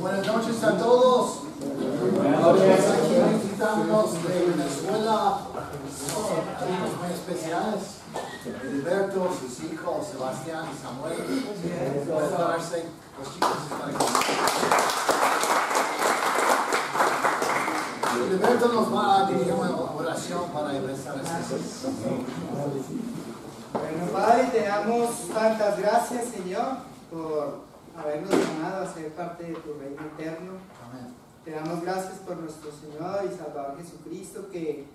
Buenas noches a todos. Aquí visitamos de Venezuela, amigos muy especiales. Heriberto, sus hijos, Sebastián y Samuel. Pueden pararse. Los chicos están aquí. Heriberto nos va a dirigir una oración para empezar esta sesión. Bueno, Padre, te damos tantas gracias, Señor, por habernos llamado a ser parte de tu reino eterno. Amén. Te damos gracias por nuestro Señor y Salvador Jesucristo, que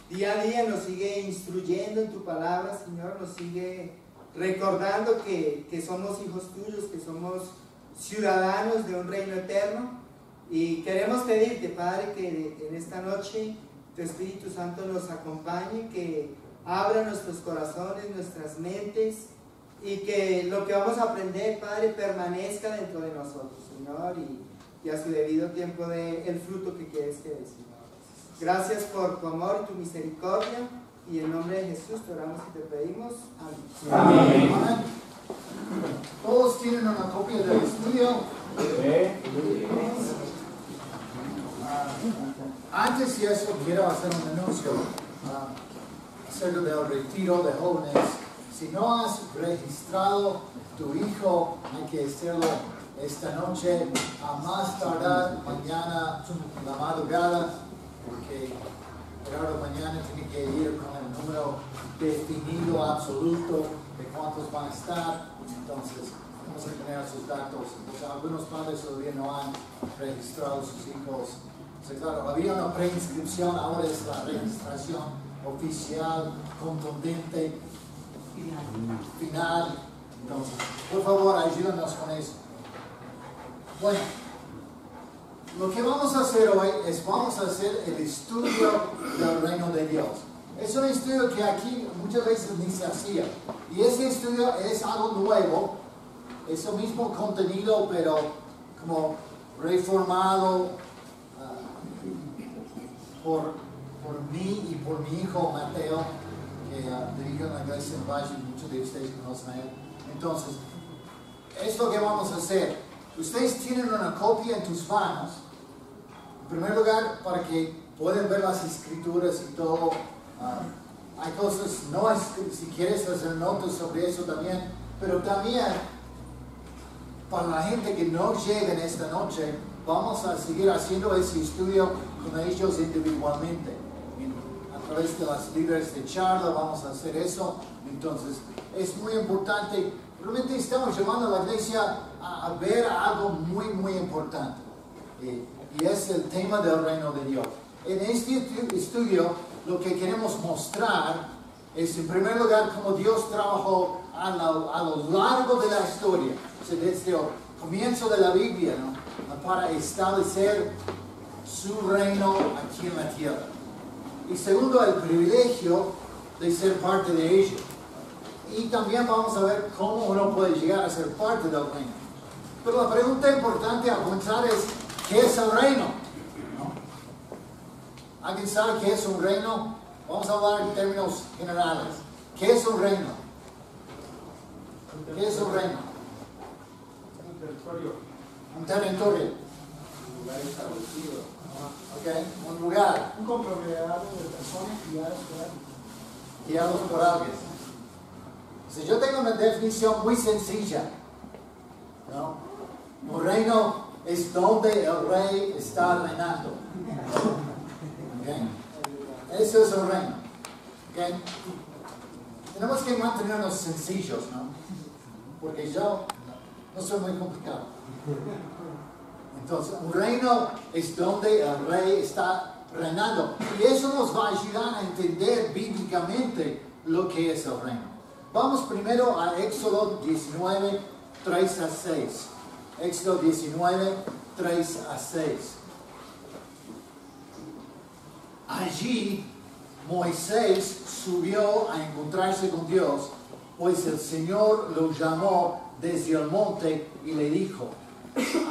día a día nos sigue instruyendo en tu palabra, Señor, nos sigue recordando que somos hijos tuyos, que somos ciudadanos de un reino eterno. Y queremos pedirte, Padre, que en esta noche tu Espíritu Santo nos acompañe, que abra nuestros corazones, nuestras mentes, y que lo que vamos a aprender, Padre, permanezca dentro de nosotros, Señor, y a su debido tiempo dé el fruto que quieres que dé, Señor. Gracias por tu amor y tu misericordia, y en nombre de Jesús te oramos y te pedimos. Amén. Amén. Amén. Todos tienen una copia del estudio. Antes de eso, quiero hacer un anuncio acerca del retiro de jóvenes. Si no has registrado tu hijo, hay que hacerlo esta noche, a más tardar mañana en la madrugada, porque claro, mañana tiene que ir con el número definido absoluto de cuántos van a estar. Entonces, vamos a tener sus datos. Entonces, algunos padres todavía no han registrado sus hijos. Entonces, claro, había una preinscripción, ahora es la registración oficial, contundente, final. Entonces, por favor, ayúdanos con eso. Bueno, lo que vamos a hacer hoy es vamos a hacer el estudio del reino de Dios. Es un estudio que aquí muchas veces ni se hacía. Y ese estudio es algo nuevo. Es el mismo contenido, pero como reformado por mí y por mi hijo Mateo, que dirige una iglesia en Valle, muchos de ustedes conocen a él. Entonces, es lo que vamos a hacer. Ustedes tienen una copia en tus manos. En primer lugar, para que puedan ver las escrituras y todo. Hay cosas, no es, si quieres hacer notas sobre eso también, pero también para la gente que no llega en esta noche, vamos a seguir haciendo ese estudio con ellos individualmente. A través de las líderes de charla vamos a hacer eso. Entonces, es muy importante. Realmente estamos llamando a la iglesia a ver algo muy, muy importante. Y es el tema del reino de Dios. En este estudio, lo que queremos mostrar es, en primer lugar, cómo Dios trabajó a lo largo de la historia. O sea, desde el comienzo de la Biblia, ¿no? Para establecer su reino aquí en la tierra. Y segundo, el privilegio de ser parte de ello. Y también vamos a ver cómo uno puede llegar a ser parte del reino. Pero la pregunta importante a comenzar es, ¿qué es el reino? ¿No? ¿Alguien sabe qué es un reino? Vamos a hablar en términos generales. ¿Qué es un reino? ¿Qué es un reino? Un territorio. Un territorio. Un lugar establecido. Okay. Un lugar. Un conglomerado de personas guiados por alguien. Si yo tengo una definición muy sencilla, ¿no? Un reino es donde el rey está reinando. Okay. Eso es un reino. Okay. Tenemos que mantenernos sencillos, ¿no? Porque yo no soy muy complicado. Entonces, un reino es donde el rey está reinando. Y eso nos va a ayudar a entender bíblicamente lo que es el reino. Vamos primero a Éxodo 19, 3 a 6. Éxodo 19, 3 a 6. Allí Moisés subió a encontrarse con Dios, pues el Señor lo llamó desde el monte y le dijo: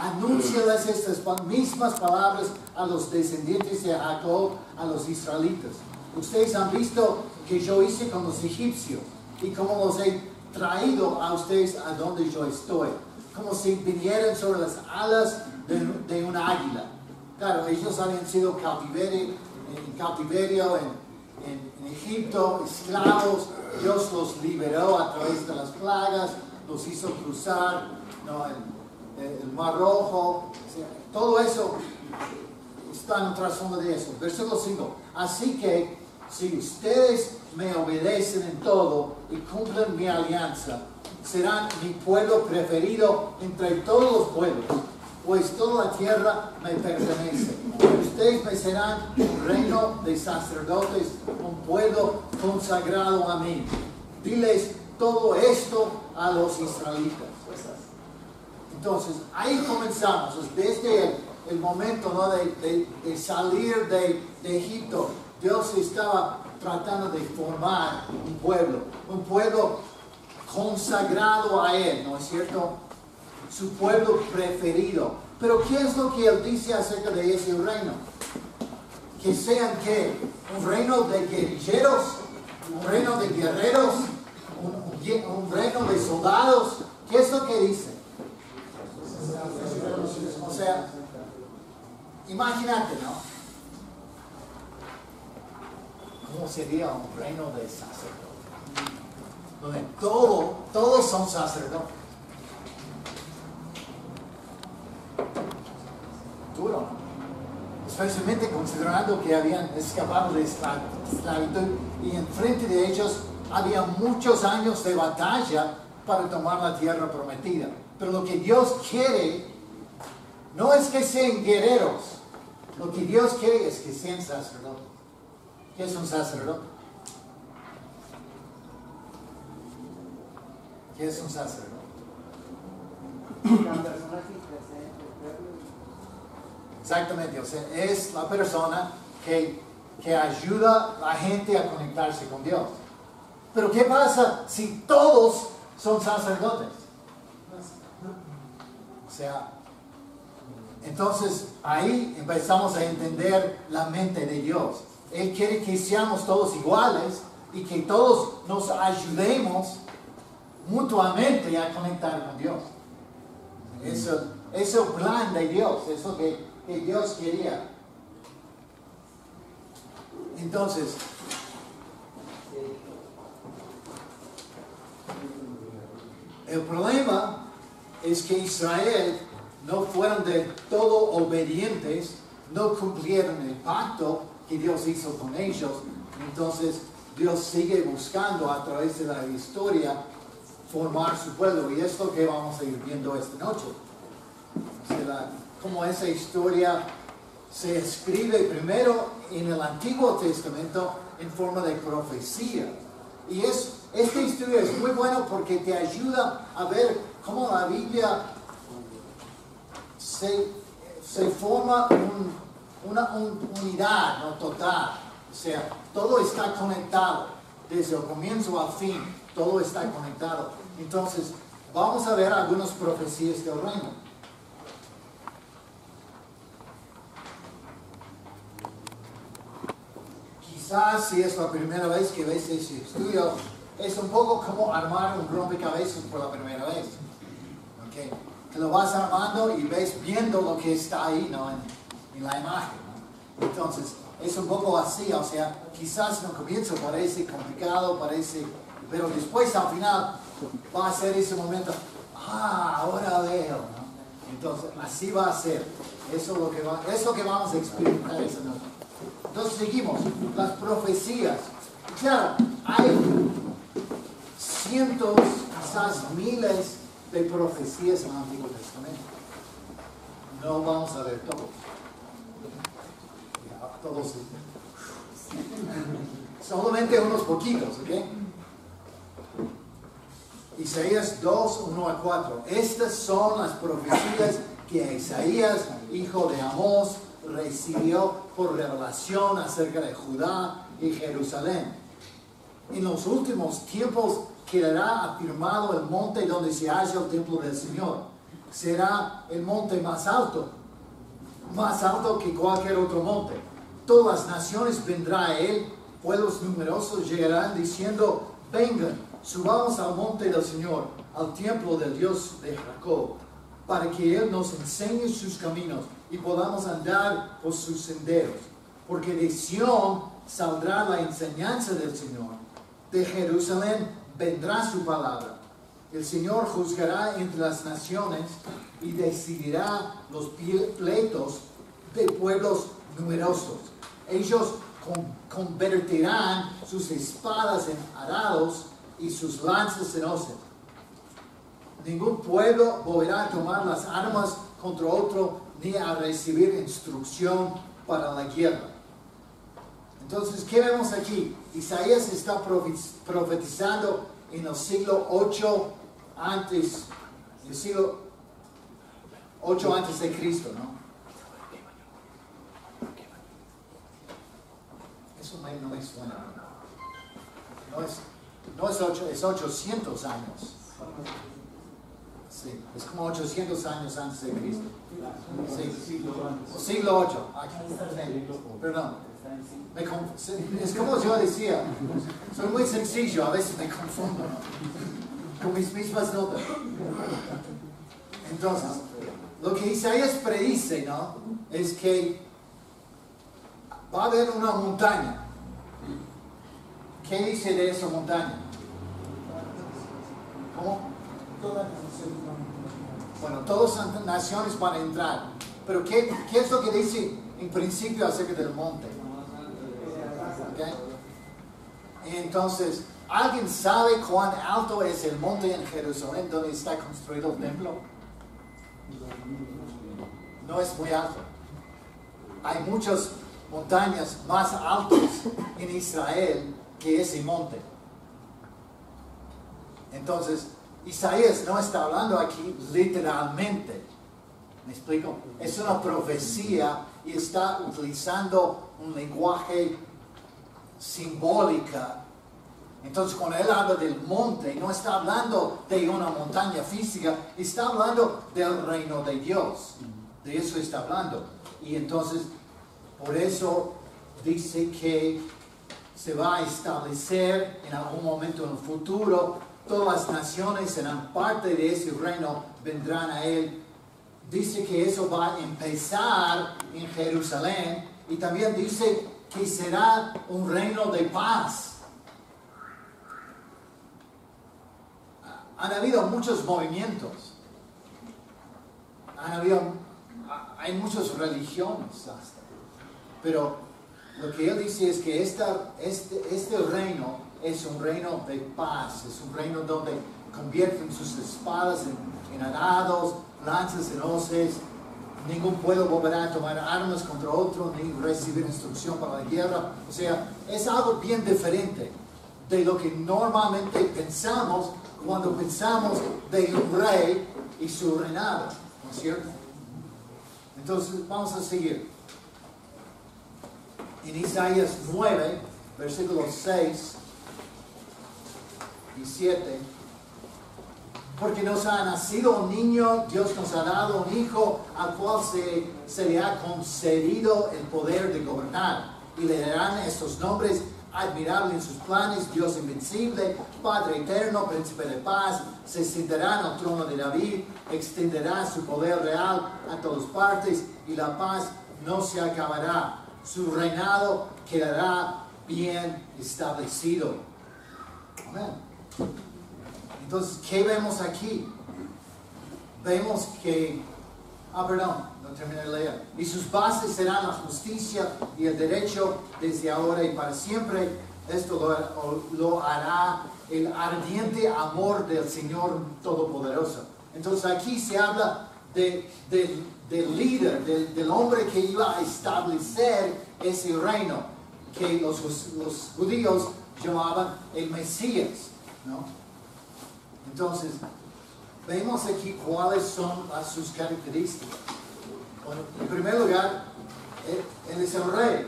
anúnciales estas mismas palabras a los descendientes de Jacob, a los israelitas. Ustedes han visto que yo hice con los egipcios y cómo los he traído a ustedes a donde yo estoy. como si vinieran sobre las alas de un águila. Claro, ellos habían sido en cautiverio en Egipto, esclavos. Dios los liberó a través de las plagas, los hizo cruzar, ¿no?, el Mar Rojo. O sea, todo eso está en el trasfondo de eso. Versículo 5. Así que si ustedes me obedecen en todo y cumplen mi alianza, serán mi pueblo preferido entre todos los pueblos, pues toda la tierra me pertenece. Ustedes me serán un reino de sacerdotes, un pueblo consagrado a mí. Diles todo esto a los israelitas. Entonces, ahí comenzamos, desde el momento, ¿no?, de salir de Egipto. Dios estaba tratando de formar un pueblo consagrado a Él, ¿no es cierto? Su pueblo preferido. Pero ¿qué es lo que Él dice acerca de ese reino? Que sean, ¿qué? Un reino de guerrilleros, un reino de guerreros, un reino de soldados. ¿Qué es lo que dice? O sea, imagínate, ¿no? ¿Cómo sería un reino de sacerdotes? Donde todos son sacerdotes. Duro, ¿no? Especialmente considerando que habían escapado de esclavitud y enfrente de ellos había muchos años de batalla para tomar la tierra prometida. Pero lo que Dios quiere no es que sean guerreros. Lo que Dios quiere es que sean sacerdotes. ¿Qué es un sacerdote? ¿Qué es un sacerdote? La persona que intercede entre el pueblo. Exactamente, o sea, es la persona que ayuda a la gente a conectarse con Dios. Pero ¿qué pasa si todos son sacerdotes? O sea, entonces ahí empezamos a entender la mente de Dios. Él quiere que seamos todos iguales y que todos nos ayudemos mutuamente a conectar con Dios. Eso es el plan de Dios, es lo que Dios quería. Entonces, el problema es que Israel no fueron del todo obedientes, no cumplieron el pacto que Dios hizo con ellos. Entonces Dios sigue buscando a través de la historia formar su pueblo, y es lo que vamos a ir viendo esta noche. O sea, como esa historia se escribe primero en el Antiguo Testamento en forma de profecía. Y esta historia es muy buena porque te ayuda a ver cómo la Biblia se forma una unidad, ¿no?, total. O sea, todo está conectado, desde el comienzo al fin, todo está conectado. Entonces, vamos a ver algunas profecías del reino. Quizás si es la primera vez que ves ese estudio, es un poco como armar un rompecabezas por la primera vez. ¿Okay? Que lo vas armando y ves viendo lo que está ahí, ¿no?, en la imagen, ¿no? Entonces, es un poco así, o sea, quizás en el comienzo parece complicado, pero después al final va a ser ese momento, ahora veo, ¿no? Entonces, así va a ser. Eso es lo que vamos a experimentar esa noche. Entonces seguimos, las profecías. Claro, hay cientos, quizás miles de profecías en el Antiguo Testamento. No vamos a ver todos. Todos. Solamente unos poquitos, ¿ok? Isaías 2, 1 a 4. Estas son las profecías que Isaías, hijo de Amós, recibió por revelación acerca de Judá y Jerusalén. En los últimos tiempos quedará afirmado el monte donde se halla el templo del Señor. Será el monte más alto que cualquier otro monte. Todas las naciones vendrán a él, pueblos numerosos llegarán diciendo, vengan, subamos al monte del Señor, al templo del Dios de Jacob. para que Él nos enseñe sus caminos y podamos andar por sus senderos. Porque de Sión saldrá la enseñanza del Señor, de Jerusalén vendrá su palabra. El Señor juzgará entre las naciones y decidirá los pleitos de pueblos numerosos. Ellos convertirán sus espadas en arados y sus lanzas en hoces. Ningún pueblo volverá a tomar las armas contra otro ni a recibir instrucción para la guerra. Entonces, ¿qué vemos aquí? Isaías está profetizando en el siglo 8 antes, el siglo 8 antes de Cristo, ¿no? Eso no me suena. No es 8, es 800 años. Sí, es como 800 años antes de Cristo. Sí. Siglo 8. Perdón. Es como yo decía, soy muy sencillo, a veces me confundo, ¿no? Con mis mismas notas. Entonces, lo que Isaías predice, ¿no? Es que va a haber una montaña. ¿Qué dice de esa montaña? ¿Cómo? Bueno, todas las naciones van a entrar. Pero ¿qué es lo que dice en principio acerca del monte? ¿Okay? Entonces, ¿alguien sabe cuán alto es el monte en Jerusalén donde está construido el templo? No es muy alto. Hay muchas montañas más altas en Israel que ese monte. Entonces, Isaías no está hablando aquí literalmente. ¿Me explico? Es una profecía y está utilizando un lenguaje simbólico. Entonces, cuando él habla del monte, no está hablando de una montaña física, está hablando del reino de Dios. De eso está hablando. Y entonces, por eso dice que se va a establecer en algún momento en el futuro. Todas las naciones serán parte de ese reino, vendrán a él. Dice que eso va a empezar en Jerusalén y también dice que será un reino de paz. Han habido muchos movimientos. Hay muchas religiones hasta. Pero lo que él dice es que este reino es un reino de paz, es un reino donde convierten sus espadas en arados, lanzas en hoces. Ningún pueblo volverá a tomar armas contra otro, ni recibir instrucción para la guerra. O sea, es algo bien diferente de lo que normalmente pensamos cuando pensamos de un rey y su reinado, ¿no es cierto? Entonces, vamos a seguir. En Isaías 9, versículos 6 y 7, porque nos ha nacido un niño, Dios nos ha dado un hijo, al cual se le ha concedido el poder de gobernar, y le darán estos nombres: admirable en sus planes, Dios invencible, Padre eterno, Príncipe de paz. Se sentará en el trono de David, extenderá su poder real a todas partes, y la paz no se acabará. Su reinado quedará bien establecido. Amén. Entonces, ¿qué vemos aquí? Vemos que, no terminé de leer. Y sus bases serán la justicia y el derecho desde ahora y para siempre. Esto lo hará el ardiente amor del Señor Todopoderoso. Entonces aquí se habla del líder, del hombre que iba a establecer ese reino, que los judíos llamaban el Mesías, ¿no? Entonces, vemos aquí cuáles son sus características. Bueno, en primer lugar, él es el rey.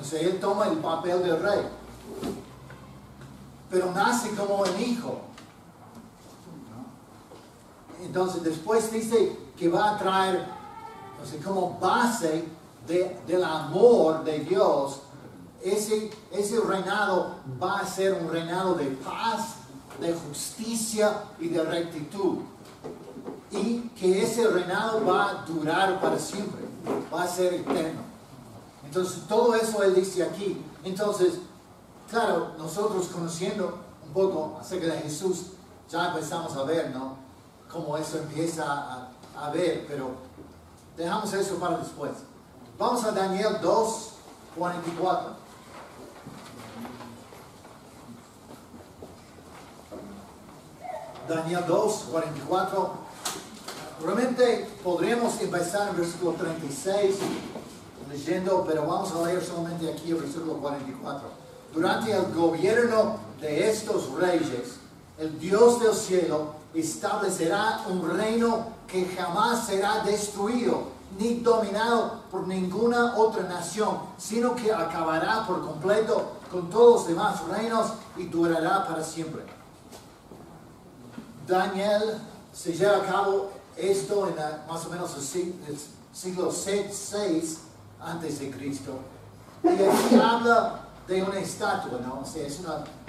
O sea, él toma el papel de rey. Pero nace como un hijo, ¿no? Entonces, después dice que va a traer, o sea, como base del amor de Dios, ese reinado va a ser un reinado de paz, de justicia y de rectitud. y que ese reinado va a durar para siempre, va a ser eterno. Entonces todo eso él dice aquí. Entonces, claro, nosotros conociendo un poco acerca de Jesús, ya empezamos a ver, ¿no?, cómo eso empieza a ver, pero dejamos eso para después. Vamos a Daniel 2:44. Daniel 2:44. Realmente podríamos empezar en versículo 36 leyendo, pero vamos a leer solamente aquí el versículo 44. Durante el gobierno de estos reyes, el Dios del cielo establecerá un reino que jamás será destruido ni dominado por ninguna otra nación, sino que acabará por completo con todos los demás reinos y durará para siempre. Daniel se lleva a cabo esto en más o menos el siglo 6 antes de Cristo. Y aquí habla de una estatua, ¿no? O sea,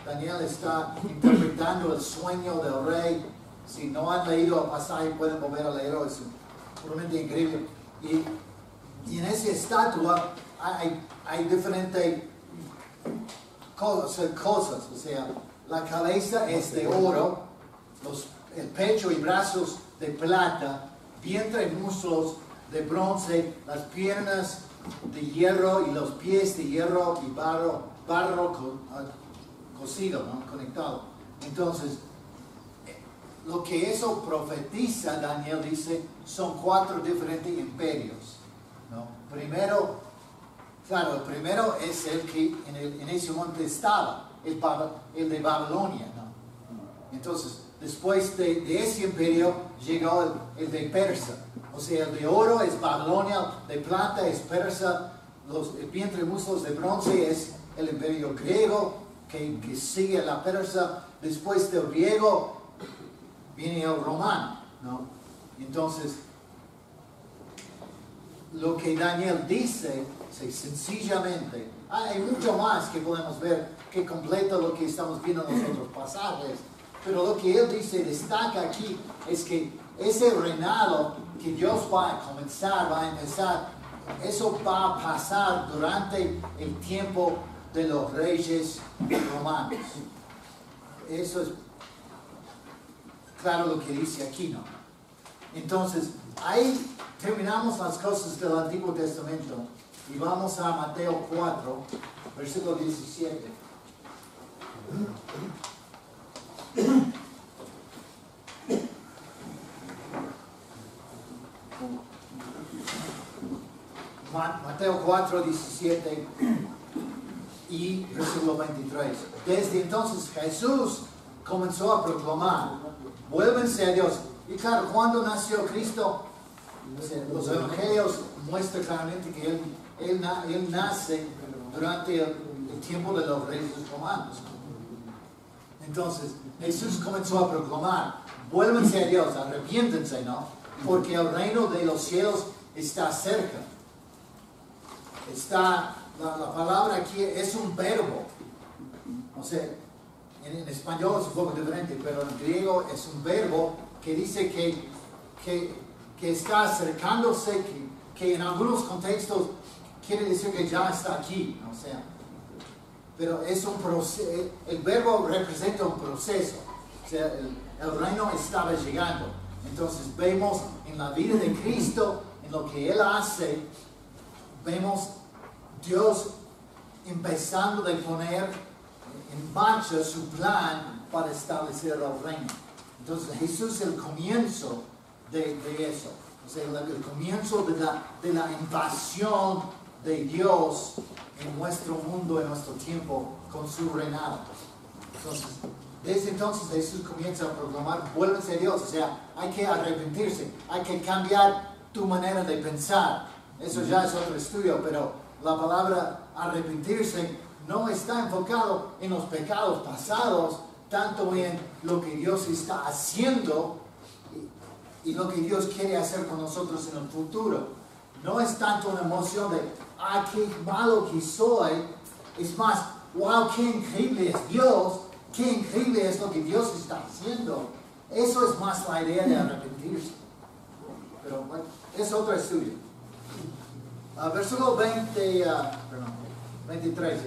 Daniel está interpretando el sueño del rey. Si no han leído el pasaje, pueden volver a leerlo, es realmente increíble. Y en esa estatua hay diferentes cosas. O sea, la cabeza es de oro, el pecho y brazos de plata, vientre y muslos de bronce, las piernas de hierro y los pies de hierro y barro cocido, ¿no?, conectado. Entonces, lo que eso profetiza, Daniel dice, son 4 diferentes imperios, ¿no? Primero, claro, el primero es el que en ese momento estaba, el de Babilonia, ¿no? Entonces, después de ese imperio llegó el de Persia. O sea, el de oro es Babilonia, de plata es Persia, el vientre y muslos de bronce es el imperio griego, que sigue la persa. Después del griego viene el romano, ¿no? Entonces, lo que Daniel dice, sencillamente, hay mucho más que podemos ver que completa lo que estamos viendo en los otros pasajes, pero lo que él dice, destaca aquí, es que ese reinado que Dios va a empezar, eso va a pasar durante el tiempo de los reyes romanos. Eso es claro lo que dice aquí, ¿no? Entonces, ahí terminamos las cosas del Antiguo Testamento y vamos a Mateo 4, versículo 17. Mateo 4, 17 y versículo 23. Desde entonces Jesús comenzó a proclamar: vuélvense a Dios. Y claro, cuando nació Cristo, los evangelios muestran claramente que él nace durante el tiempo de los reyes romanos. Entonces, Jesús comenzó a proclamar: vuélvense a Dios, arrepiéntense, ¿no? Porque el reino de los cielos está cerca. La palabra aquí es un verbo. O sea, en español es un poco diferente, pero en griego es un verbo que dice que está acercándose, que en algunos contextos quiere decir que ya está aquí. O sea, pero es un proceso. El verbo representa un proceso. O sea, el reino estaba llegando. Entonces vemos en la vida de Cristo, en lo que Él hace, vemos Dios empezando a poner en marcha su plan para establecer el reino. Entonces Jesús es el comienzo de eso. O sea, el comienzo de la invasión de Dios en nuestro mundo, en nuestro tiempo, con su reinado. Entonces, desde entonces Jesús comienza a proclamar: vuélvense a Dios. O sea, hay que arrepentirse, hay que cambiar tu manera de pensar. Eso ya es otro estudio, pero la palabra arrepentirse no está enfocado en los pecados pasados, tanto en lo que Dios está haciendo y lo que Dios quiere hacer con nosotros en el futuro. No es tanto una emoción de: ah, qué malo que soy. Es más, wow, qué increíble es Dios, qué increíble es lo que Dios está haciendo. Eso es más la idea de arrepentirse. es otro estudio. Versículo 23.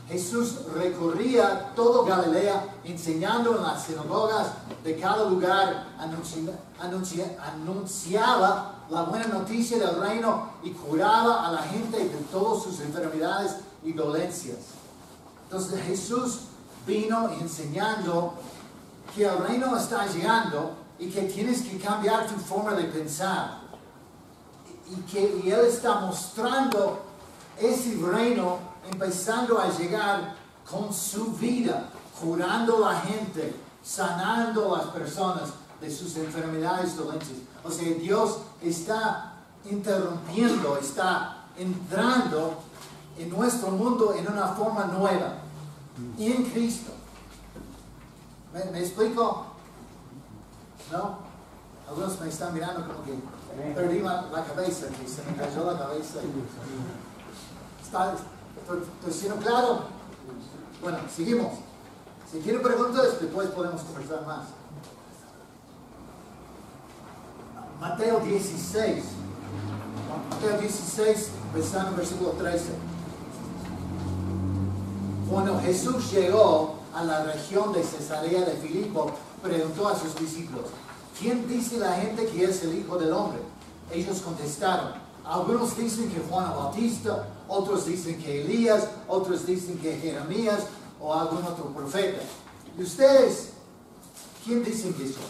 Jesús recorría todo Galilea, enseñando en las sinagogas de cada lugar, anunciaba la buena noticia del reino y curaba a la gente de todas sus enfermedades y dolencias. Entonces Jesús vino enseñando que el reino está llegando y que tienes que cambiar tu forma de pensar. Y Él está mostrando ese reino empezando a llegar con su vida, curando a la gente, sanando a las personas de sus enfermedades dolencias. O sea, Dios está interrumpiendo, está entrando en nuestro mundo en una forma nueva, en Cristo. ¿Me explico? ¿No? Algunos me están mirando como que perdí la cabeza, que se me cayó la cabeza. ¿Estoy siendo claro? Bueno, seguimos. Si quieren preguntas, después podemos conversar más. Mateo 16. Mateo 16, empezando en versículo 13. Cuando Jesús llegó a la región de Cesarea de Filipo, preguntó a sus discípulos: ¿quién dice la gente que es el Hijo del Hombre? Ellos contestaron: algunos dicen que Juan el Bautista, otros dicen que Elías, otros dicen que Jeremías o algún otro profeta. ¿Y ustedes quién dicen que soy?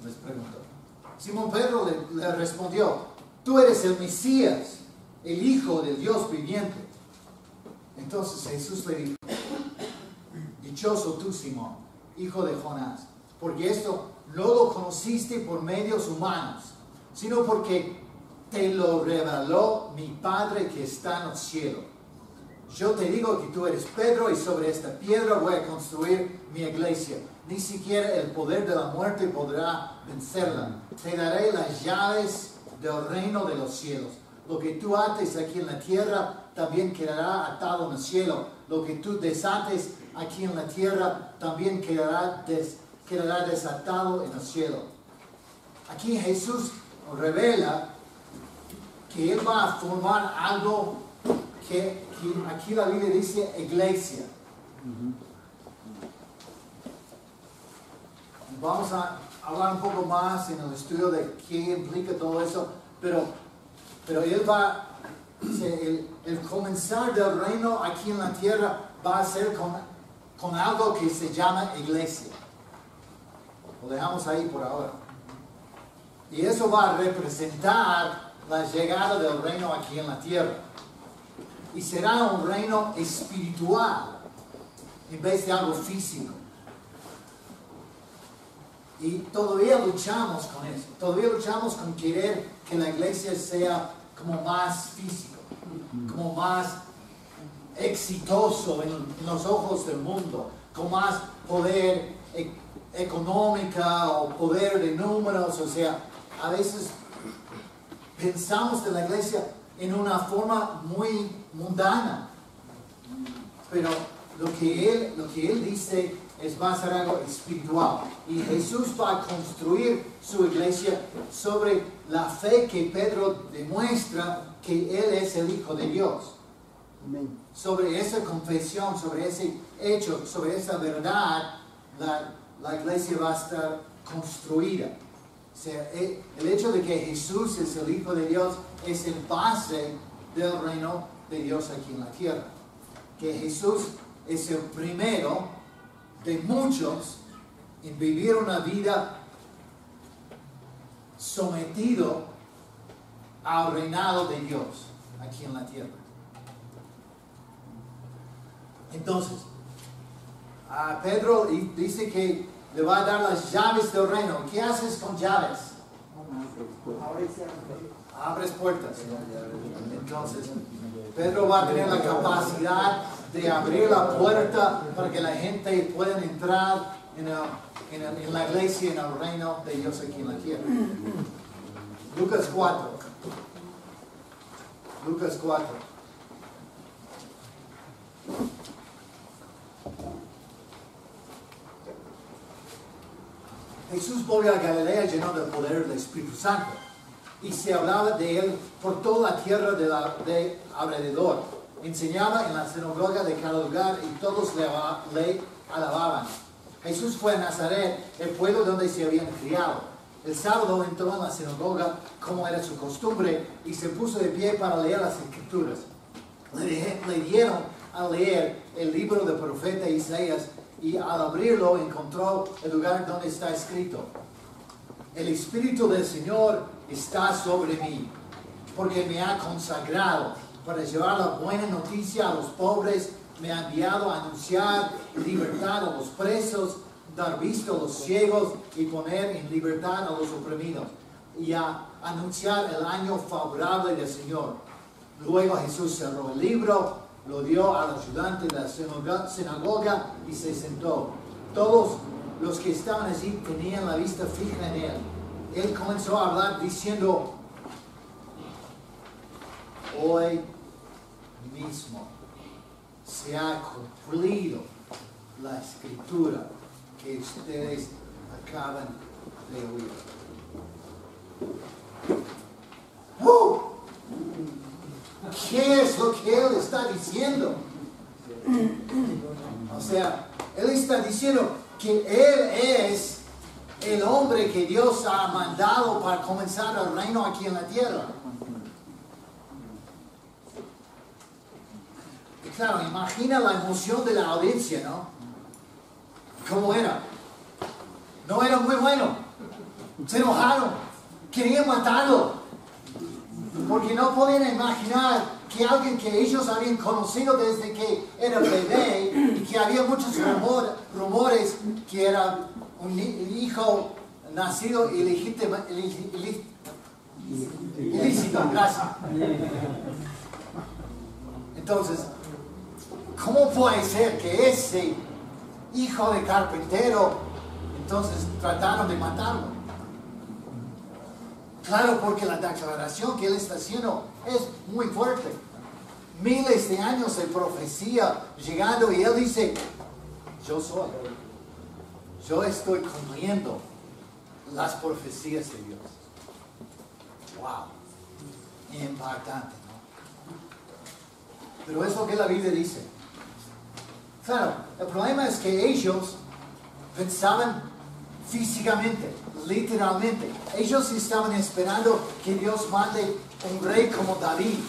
Les preguntó. Simón Pedro le respondió: tú eres el Mesías, el Hijo del Dios viviente. Entonces Jesús le dijo: dichoso tú, Simón, hijo de Jonás, porque esto no lo conociste por medios humanos, sino porque te lo reveló mi Padre que está en el cielo. Yo te digo que tú eres Pedro, y sobre esta piedra voy a construir mi iglesia. Ni siquiera el poder de la muerte podrá vencerla. Te daré las llaves del reino de los cielos. Lo que tú ates aquí en la tierra también quedará atado en el cielo. Lo que tú desates aquí en la tierra también quedará desatado en el cielo. Aquí Jesús revela que Él va a formar algo que aquí la Biblia dice iglesia. Vamos a hablar un poco más en el estudio de qué implica todo eso, pero Él va, el comenzar del reino aquí en la tierra va a ser con algo que se llama iglesia. Lo dejamos ahí por ahora. Y eso va a representar la llegada del reino aquí en la tierra. Y será un reino espiritual en vez de algo físico. Y todavía luchamos con eso. Todavía luchamos con querer que la iglesia sea como más físico, como más exitoso en los ojos del mundo, con más poder económica o poder de números. O sea, a veces pensamos de la iglesia en una forma muy mundana, pero lo que él dice va a ser algo espiritual, y Jesús va a construir su iglesia sobre la fe que Pedro demuestra que Él es el Hijo de Dios. Amén. Sobre esa confesión, sobre ese hecho, sobre esa verdad, la iglesia va a estar construida. O sea, el hecho de que Jesús es el Hijo de Dios es el base del reino de Dios aquí en la tierra. Que Jesús es el primero de muchos en vivir una vida sometido al reinado de Dios aquí en la tierra. Entonces, a Pedro dice que le va a dar las llaves del reino. ¿Qué haces con llaves? Abres puertas. Entonces, Pedro va a tener la capacidad de abrir la puerta para que la gente pueda entrar en la iglesia, en el reino de Dios aquí en la tierra. Lucas 4. Lucas 4. Jesús volvió a Galilea lleno del poder del Espíritu Santo, y se hablaba de él por toda la tierra de alrededor. Enseñaba en la sinagoga de cada lugar y todos le alababan. Jesús fue a Nazaret, el pueblo donde se habían criado. El sábado entró en la sinagoga, como era su costumbre, y se puso de pie para leer las Escrituras. Le dieron a leer el libro del profeta Isaías, y al abrirlo encontró el lugar donde está escrito: el Espíritu del Señor está sobre mí, porque me ha consagrado para llevar la buena noticia a los pobres. Me ha enviado a anunciar libertad a los presos, dar vista a los ciegos y poner en libertad a los oprimidos, y a anunciar el año favorable del Señor. Luego Jesús cerró el libro, lo dio al ayudante de la sinagoga y se sentó. Todos los que estaban allí tenían la vista fija en él. Él comenzó a hablar diciendo: hoy mismo se ha cumplido la escritura que ustedes acaban de oír. ¿Qué es lo que él está diciendo? O sea, él está diciendo que él es el hombre que Dios ha mandado para comenzar el reino aquí en la tierra. Y claro, imagina la emoción de la audiencia, ¿no? ¿Cómo era? No era muy bueno. Se enojaron. Querían matarlo. Porque no podían imaginar que alguien que ellos habían conocido desde que era bebé, y que había muchos rumores que era un hijo nacido ilícito, gracias. Entonces, ¿cómo puede ser que ese hijo de carpintero, entonces trataron de matarlo? Claro, porque la declaración que él está haciendo es muy fuerte. Miles de años de profecía llegando, y él dice: yo soy. Yo estoy cumpliendo las profecías de Dios. Wow. Impactante, ¿no? Pero es lo que la Biblia dice. Claro, el problema es que ellos pensaban físicamente, literalmente. Ellos estaban esperando que Dios mande un rey como David,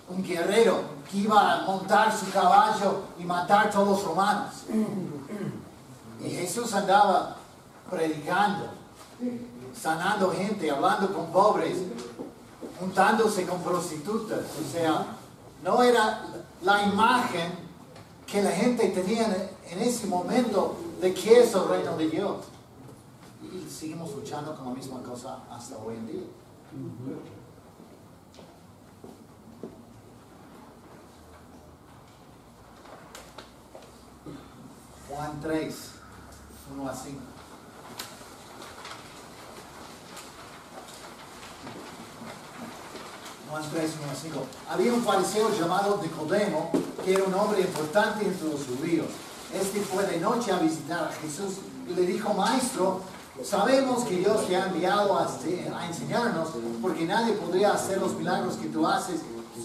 un guerrero que iba a montar su caballo y matar a todos los romanos. Y Jesús andaba predicando, sanando gente, hablando con pobres, juntándose con prostitutas. O sea, no era la imagen que la gente tenía en ese momento de qué es el reino de Dios. Y seguimos luchando con la misma cosa hasta hoy en día. Juan 3, 1 a 5. Juan 3, 1 a 5. Había un fariseo llamado Nicodemo, que era un hombre importante entre los judíos. Este fue de noche a visitar a Jesús y le dijo: Maestro, sabemos que Dios te ha enviado a enseñarnos, porque nadie podría hacer los milagros que tú haces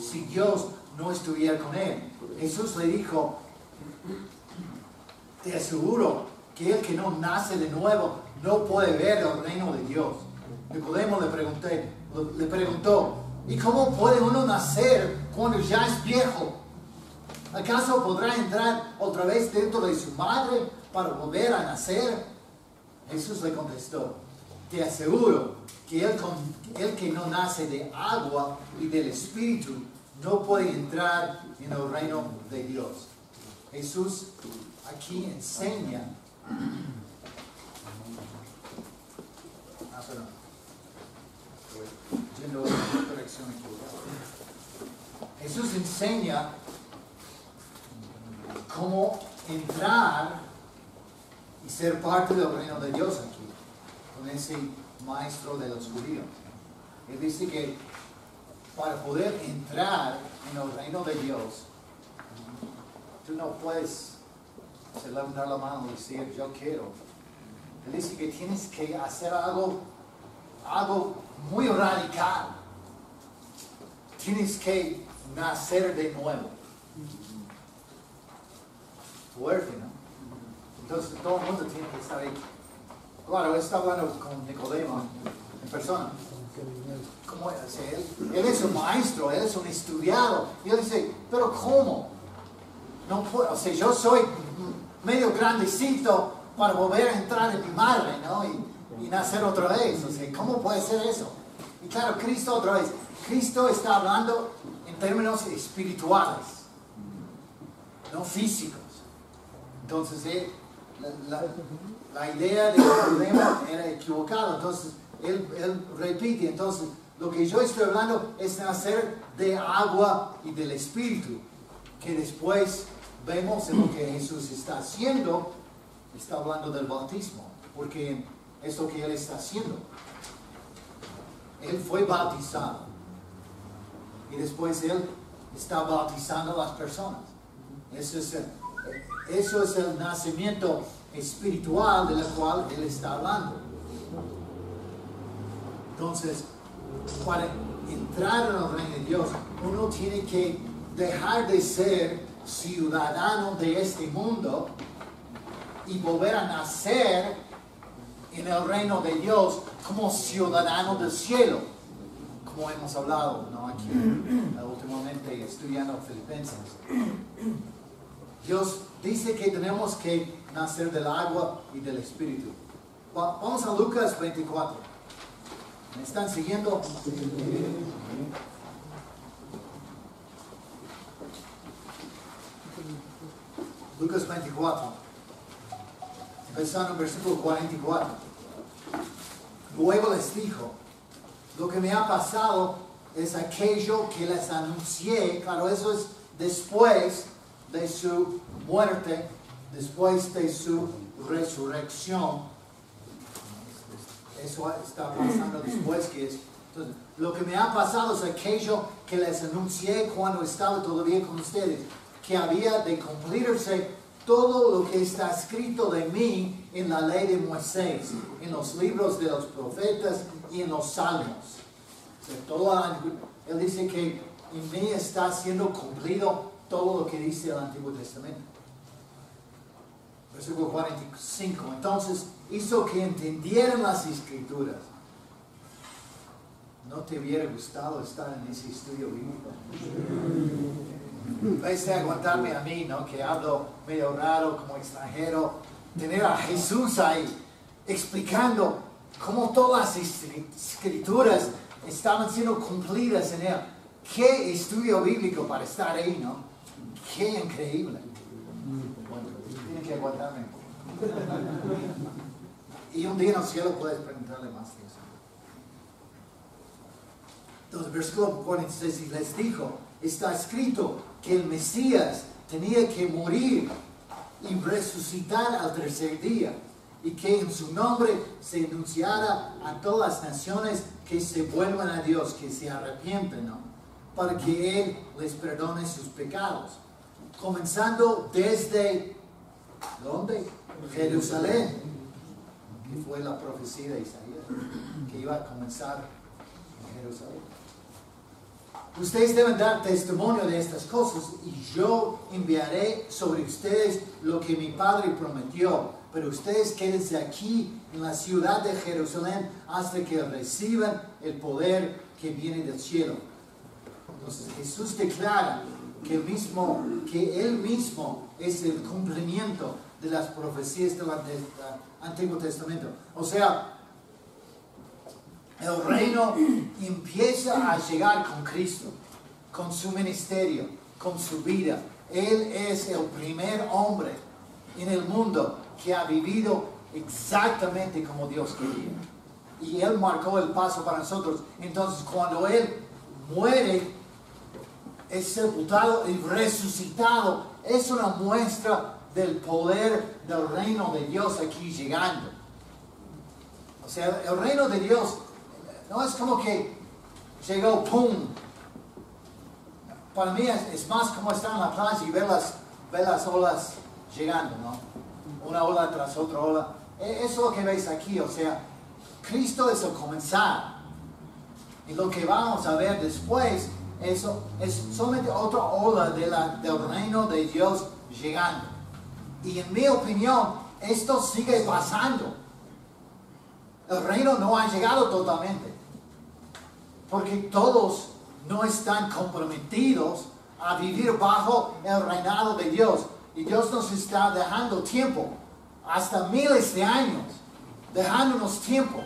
si Dios no estuviera con él. Jesús le dijo: te aseguro que el que no nace de nuevo no puede ver el reino de Dios. Nicodemo le preguntó: ¿y cómo puede uno nacer cuando ya es viejo? ¿Acaso podrá entrar otra vez dentro de su madre para volver a nacer? Jesús le contestó: te aseguro que el que no nace de agua y del Espíritu no puede entrar en el reino de Dios. Jesús aquí enseña. Perdón. Yendo en la dirección equivocada. Jesús enseña cómo entrar y ser parte del reino de Dios aquí, con ese maestro de los judíos. Él dice que para poder entrar en el reino de Dios, tú no puedes levantar la mano y decir: yo quiero. Él dice que tienes que hacer algo muy radical. tienes que nacer de nuevo. Fuerte, ¿no? Entonces todo el mundo tiene que estar ahí. Claro, él está hablando con Nicodemo en persona. ¿Cómo es? O sea, él es un maestro, él es un estudiado. Y él dice, pero ¿cómo? No puedo, o sea, yo soy medio grandecito para volver a entrar en mi madre, ¿no? Y nacer otra vez. O sea, ¿cómo puede ser eso? Y claro, Cristo otra vez. Cristo está hablando en términos espirituales, no físicos. Entonces, la idea del problema era equivocada. Entonces, él repite. Entonces, lo que yo estoy hablando es nacer de agua y del Espíritu, que después vemos en lo que Jesús está haciendo. Está hablando del bautismo, porque es lo que Él está haciendo. Él fue bautizado y después Él está bautizando a las personas. Eso es el nacimiento espiritual del cual Él está hablando. Entonces, para entrar en el reino de Dios, uno tiene que dejar de ser ciudadano de este mundo y volver a nacer en el reino de Dios como ciudadano del cielo, como hemos hablado, ¿no? Aquí últimamente estudiando Filipenses. Dios dice que tenemos que nacer del agua y del Espíritu. Vamos a Lucas 24. ¿Me están siguiendo? Lucas 24, empezando en versículo 44. Luego les dijo, lo que me ha pasado es aquello que les anuncié. Claro, eso es después de su muerte, después de su resurrección. Eso está pasando después que es. Entonces, lo que me ha pasado es aquello que les anuncié cuando estaba todavía con ustedes, que había de cumplirse todo lo que está escrito de mí en la ley de Moisés, en los libros de los profetas y en los salmos. O sea, él dice que en mí está siendo cumplido todo lo que dice el Antiguo Testamento. Versículo 45. Entonces hizo que entendieran las Escrituras. ¿No te hubiera gustado estar en ese estudio bíblico? En vez de aguantarme a mí, ¿no? Que hablo medio raro como extranjero, tener a Jesús ahí explicando cómo todas las Escrituras estaban siendo cumplidas en Él. Qué estudio bíblico para estar ahí, ¿no? Qué increíble. Bueno, tienen que aguantarme. Y un día en el cielo puedes preguntarle más de eso. Entonces, versículo 46, les dijo, está escrito que el Mesías tenía que morir y resucitar al tercer día, y que en su nombre se anunciara a todas las naciones que se vuelvan a Dios, que se arrepienten, ¿no? Para que Él les perdone sus pecados. Comenzando desde, ¿dónde? Jerusalén, que fue la profecía de Isaías, que iba a comenzar en Jerusalén. Ustedes deben dar testimonio de estas cosas y yo enviaré sobre ustedes lo que mi Padre prometió. Pero ustedes quédense aquí en la ciudad de Jerusalén hasta que reciban el poder que viene del cielo. Entonces Jesús declara que Él mismo es el cumplimiento de las profecías del Antiguo Testamento. O sea, el reino empieza a llegar con Cristo, con su ministerio, con su vida. Él es el primer hombre en el mundo que ha vivido exactamente como Dios quería. Y Él marcó el paso para nosotros. Entonces, cuando Él muere, es sepultado y resucitado, es una muestra del poder del reino de Dios aquí llegando. O sea, el reino de Dios no es como que llegó, ¡pum! Para mí es más como estar en la playa y ver las olas llegando, ¿no? Una ola tras otra ola. Eso es lo que veis aquí. O sea, Cristo es el comenzar. Y lo que vamos a ver después Eso es solamente otra ola del reino de Dios llegando. Y en mi opinión, esto sigue pasando. El reino no ha llegado totalmente. Porque todos no están comprometidos a vivir bajo el reinado de Dios. Y Dios nos está dejando tiempo, hasta miles de años, dejándonos tiempo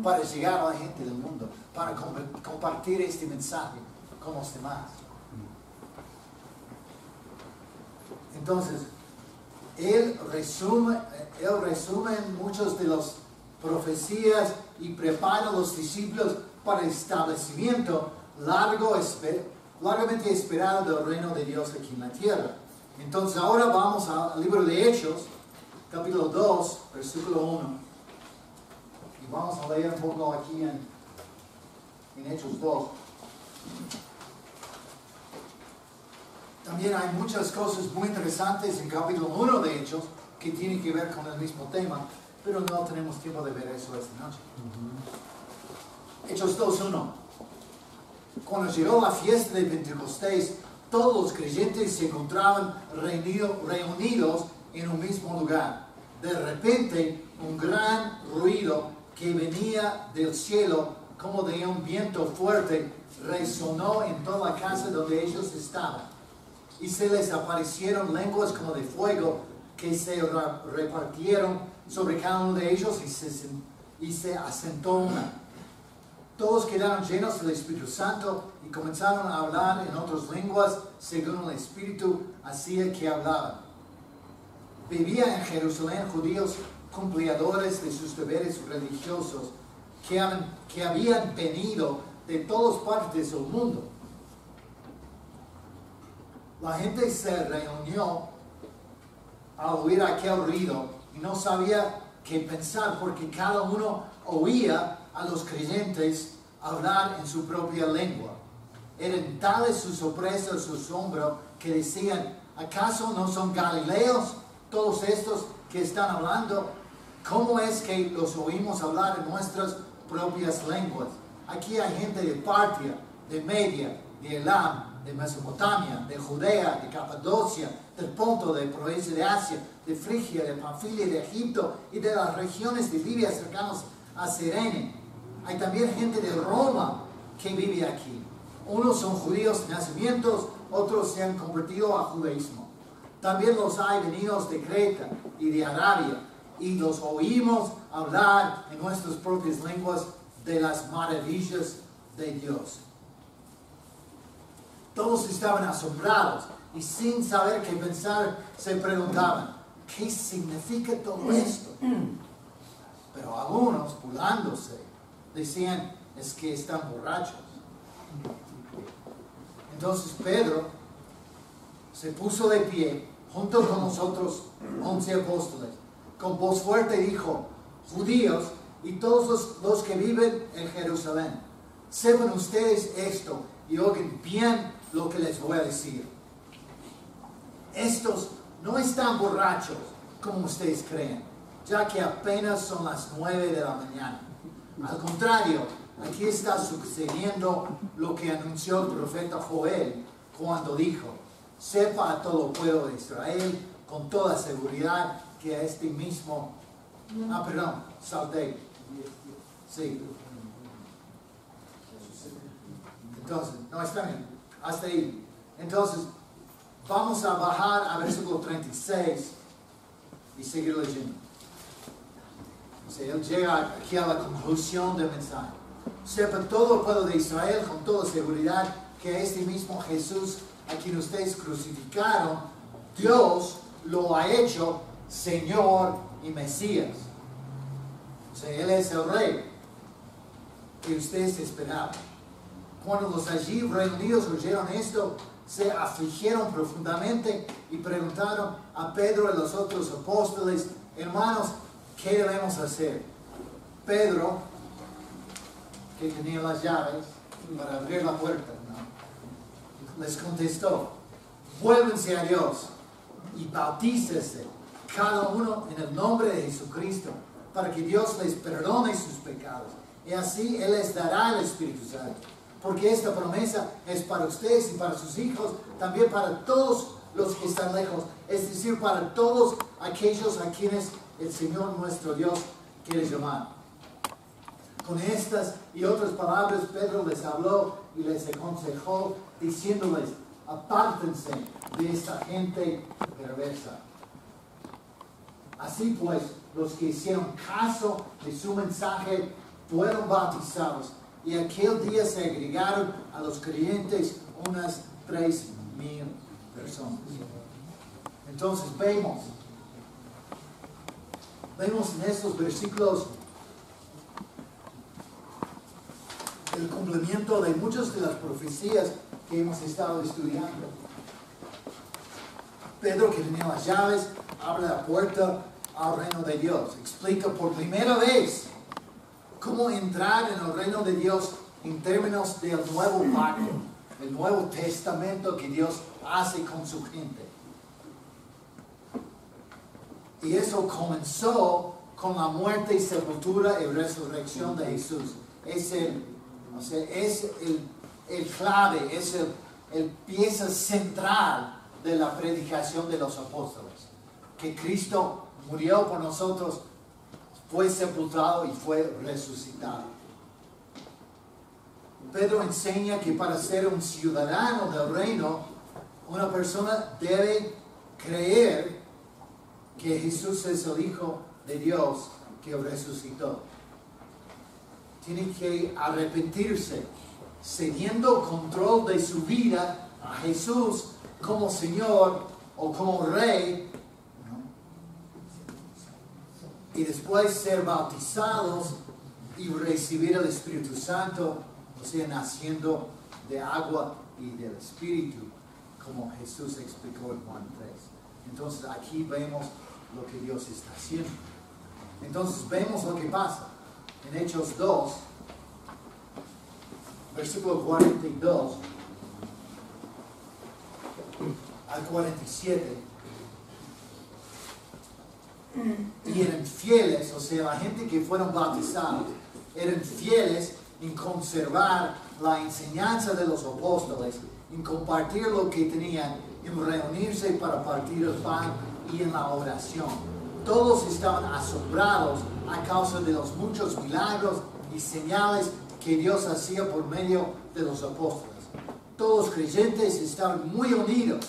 para llegar a la gente del mundo, para compartir este mensaje con los demás. Entonces, Él resume muchas de las profecías y prepara a los discípulos para el establecimiento largamente esperado del reino de Dios aquí en la tierra. Entonces ahora vamos al libro de Hechos, capítulo 2, versículo 1. Y vamos a leer un poco aquí en Hechos 2. También hay muchas cosas muy interesantes en capítulo 1 de Hechos que tienen que ver con el mismo tema, pero no tenemos tiempo de ver eso esta noche. Hechos 2:1. Cuando llegó la fiesta de Pentecostés, todos los creyentes se encontraban reunidos en un mismo lugar. De repente, un gran ruido que venía del cielo, como de un viento fuerte, resonó en toda la casa donde ellos estaban. Y se les aparecieron lenguas como de fuego que se repartieron sobre cada uno de ellos y se asentó una. Todos quedaron llenos del Espíritu Santo y comenzaron a hablar en otras lenguas según el Espíritu hacía que hablaban. Vivía en Jerusalén judíos cumplidores de sus deberes religiosos que habían venido de todas partes del mundo. La gente se reunió al oír aquel ruido y no sabía qué pensar porque cada uno oía a los creyentes hablar en su propia lengua. Eran tales su sorpresa y su asombro que decían: ¿acaso no son galileos todos estos que están hablando? ¿Cómo es que los oímos hablar en nuestras propias lenguas? Aquí hay gente de Partia, de Media, de Elam, de Mesopotamia, de Judea, de Capadocia, del Ponto, de provincia de Asia, de Frigia, de Panfilia, de Egipto y de las regiones de Libia cercanas a Cirene. Hay también gente de Roma que vive aquí. Unos son judíos de nacimientos, otros se han convertido al judaísmo. También los hay venidos de Creta y de Arabia, y los oímos hablar en nuestras propias lenguas de las maravillas de Dios. Todos estaban asombrados y sin saber qué pensar se preguntaban: ¿qué significa todo esto? Pero algunos, burlándose, decían: es que están borrachos. Entonces Pedro se puso de pie junto con los otros 11 apóstoles. Con voz fuerte dijo: judíos y todos los que viven en Jerusalén, sepan ustedes esto y oigan bien lo que les voy a decir. Estos no están borrachos como ustedes creen, ya que apenas son las 9 de la mañana. Al contrario, aquí está sucediendo lo que anunció el profeta Joel cuando dijo: sepa a todo el pueblo de Israel con toda seguridad que a este mismo... salté. Sí. Entonces, no, está bien, hasta ahí. Entonces, vamos a bajar a versículo 36 y seguir leyendo. O sea, él llega aquí a la conclusión del mensaje. Sepa todo el pueblo de Israel con toda seguridad que a este mismo Jesús a quien ustedes crucificaron, Dios lo ha hecho Señor y Mesías. O sea, Él es el Rey que ustedes esperaban. Cuando los allí reunidos oyeron esto, se afligieron profundamente y preguntaron a Pedro y los otros apóstoles: hermanos, ¿qué debemos hacer? Pedro, que tenía las llaves para abrir la puerta, ¿no?, les contestó: vuélvense a Dios y bautícese cada uno en el nombre de Jesucristo para que Dios les perdone sus pecados, y así Él les dará el Espíritu Santo. porque esta promesa es para ustedes y para sus hijos, también para todos los que están lejos, es decir, para todos aquellos a quienes el Señor nuestro Dios quiere llamar. Con estas y otras palabras Pedro les habló y les aconsejó, diciéndoles: apártense de esta gente perversa. Así pues, los que hicieron caso de su mensaje fueron bautizados, y aquel día se agregaron a los creyentes unas 3,000 personas. Entonces vemos en estos versículos el cumplimiento de muchas de las profecías que hemos estado estudiando. Pedro, que tenía las llaves, abre la puerta al reino de Dios. Explica por primera vez cómo entrar en el reino de Dios en términos del nuevo pacto, el nuevo testamento que Dios hace con su gente. Y eso comenzó con la muerte, sepultura y resurrección de Jesús. Es el clave, es el pieza central de la predicación de los apóstoles. Que Cristo murió por nosotros, fue sepultado y fue resucitado. Pedro enseña que para ser un ciudadano del reino, una persona debe creer que Jesús es el Hijo de Dios que resucitó. Tiene que arrepentirse, cediendo control de su vida a Jesús como Señor o como Rey, ¿no? Y después ser bautizados y recibir el Espíritu Santo, o sea, naciendo de agua y del Espíritu, como Jesús explicó en Juan 3. Entonces aquí vemos lo que Dios está haciendo. Entonces vemos lo que pasa en Hechos 2, versículo 42 al 47. Y eran fieles, o sea, la gente que fueron bautizados, eran fieles en conservar la enseñanza de los apóstoles, en compartir lo que tenían, en reunirse para partir el pan y en la oración. Todos estaban asombrados a causa de los muchos milagros y señales que Dios hacía por medio de los apóstoles. Todos los creyentes estaban muy unidos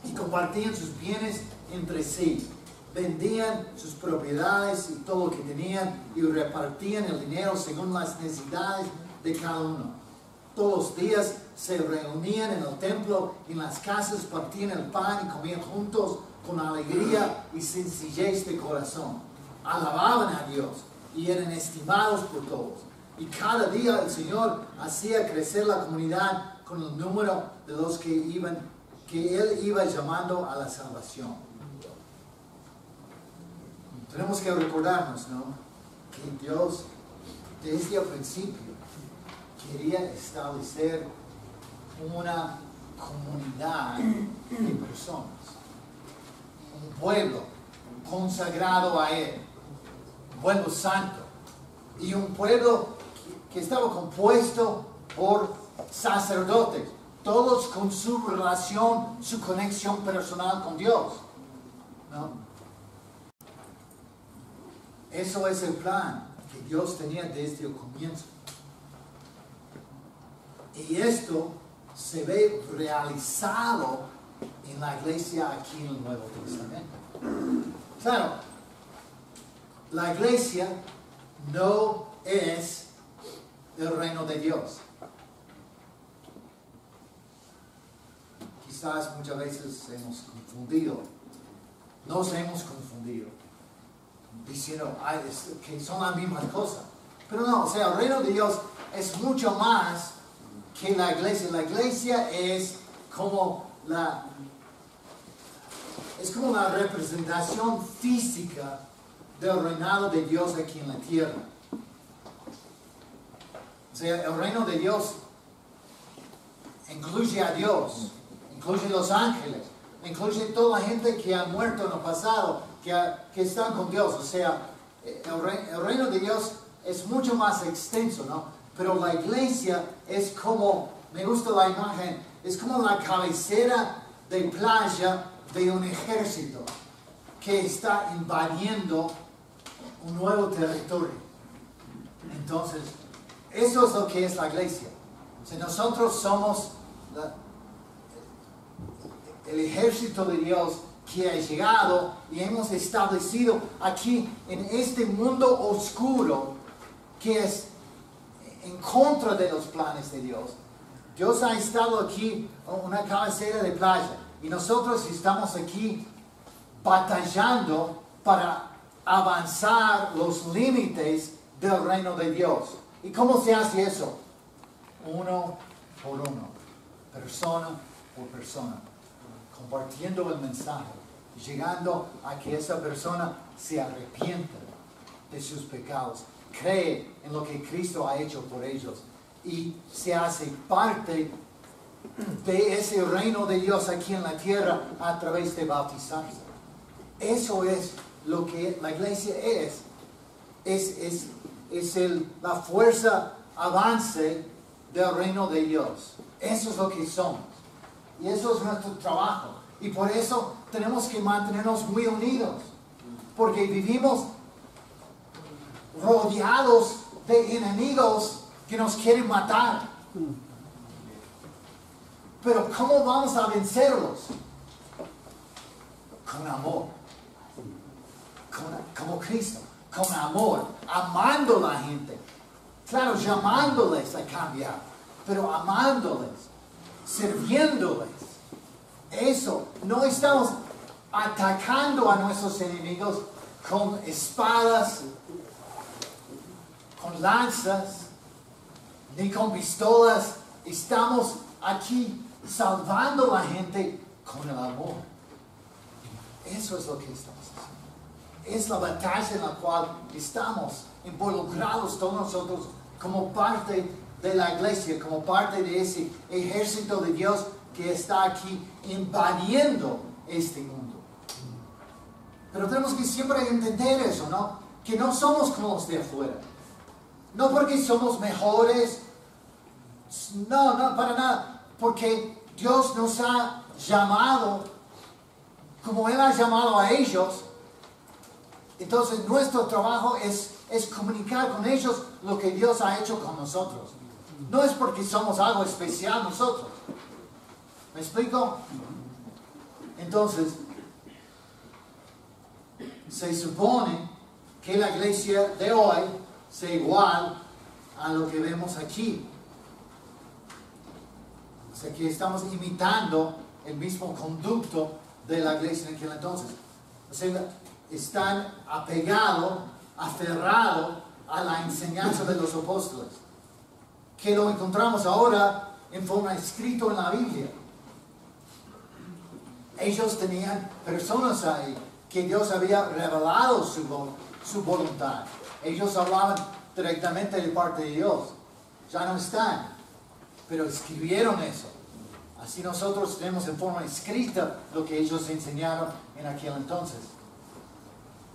y compartían sus bienes entre sí. Vendían sus propiedades y todo lo que tenían y repartían el dinero según las necesidades de cada uno. Todos los días se reunían en el templo, en las casas, partían el pan y comían juntos con alegría y sencillez de corazón. Alababan a Dios y eran estimados por todos. Y cada día el Señor hacía crecer la comunidad con el número de los que Él iba llamando a la salvación. Tenemos que recordarnos, ¿no?, que Dios desde el principio quería establecer una comunidad de personas, un pueblo consagrado a Él, un pueblo santo y un pueblo que estaba compuesto por sacerdotes, todos con su relación, su conexión personal con Dios, ¿no? Eso es el plan que Dios tenía desde el comienzo. Y esto se ve realizado en la iglesia aquí en el Nuevo Testamento. Claro, la iglesia no es el reino de Dios. Quizás muchas veces hemos confundido, nos hemos confundido, diciendo que son las mismas cosas. Pero no, o sea, el reino de Dios es mucho más que la iglesia. La iglesia es como la representación física del reinado de Dios aquí en la tierra. O sea, el reino de Dios incluye a Dios, incluye los ángeles, incluye toda la gente que ha muerto en el pasado, que están con Dios. O sea, el reino de Dios es mucho más extenso, ¿no? Pero la iglesia es como, me gusta la imagen, es como la cabecera de playa de un ejército que está invadiendo un nuevo territorio. Entonces, eso es lo que es la iglesia. O sea, nosotros somos el ejército de Dios que ha llegado y hemos establecido aquí en este mundo oscuro que es en contra de los planes de Dios. Dios ha estado aquí, una cabecera de playa, y nosotros estamos aquí batallando para avanzar los límites del reino de Dios. ¿Y cómo se hace eso? Uno por uno, persona por persona, compartiendo el mensaje, llegando a que esa persona se arrepienta de sus pecados, cree en lo que Cristo ha hecho por ellos y se hace parte de ese reino de Dios aquí en la tierra a través de bautizarse. Eso es lo que la iglesia es. La fuerza avance del reino de Dios. Eso es lo que somos. Y eso es nuestro trabajo. Y por eso tenemos que mantenernos muy unidos. Porque vivimos rodeados de enemigos que nos quieren matar. Pero ¿cómo vamos a vencerlos? Con amor. Como Cristo. Con amor. Amando a la gente. Claro, llamándoles a cambiar. Pero amándoles. Sirviéndoles. Eso. No estamos atacando a nuestros enemigos con espadas, con lanzas, ni con pistolas. Estamos aquí salvando a la gente con el amor. Eso es lo que estamos haciendo. Es la batalla en la cual estamos involucrados todos nosotros como parte de la iglesia, como parte de ese ejército de Dios que está aquí invadiendo este mundo. Pero tenemos que siempre entender eso, ¿no? Que no somos como los de afuera. No porque somos mejores, no, para nada. Porque Dios nos ha llamado como Él ha llamado a ellos. Entonces nuestro trabajo es comunicar con ellos lo que Dios ha hecho con nosotros. No es porque somos algo especial nosotros. ¿Me explico? Entonces, se supone que la iglesia de hoy sea igual a lo que vemos aquí. O sea, que estamos imitando el mismo conducto de la iglesia en aquel entonces. O sea, están apegados, aferrados a la enseñanza de los apóstoles, que lo encontramos ahora en forma escrito en la Biblia. Ellos tenían personas ahí que Dios había revelado su voluntad. Ellos hablaban directamente de parte de Dios. Ya no están, pero escribieron eso. Así nosotros tenemos en forma escrita lo que ellos enseñaron en aquel entonces.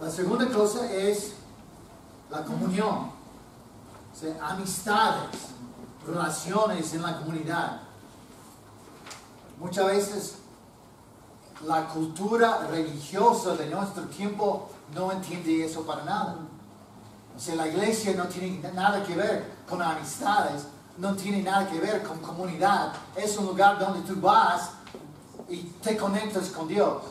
La segunda cosa es la comunión. O sea, amistades, relaciones en la comunidad. Muchas veces la cultura religiosa de nuestro tiempo no entiende eso para nada. O sea, la iglesia no tiene nada que ver con amistades, no tiene nada que ver con comunidad. Es un lugar donde tú vas y te conectas con Dios.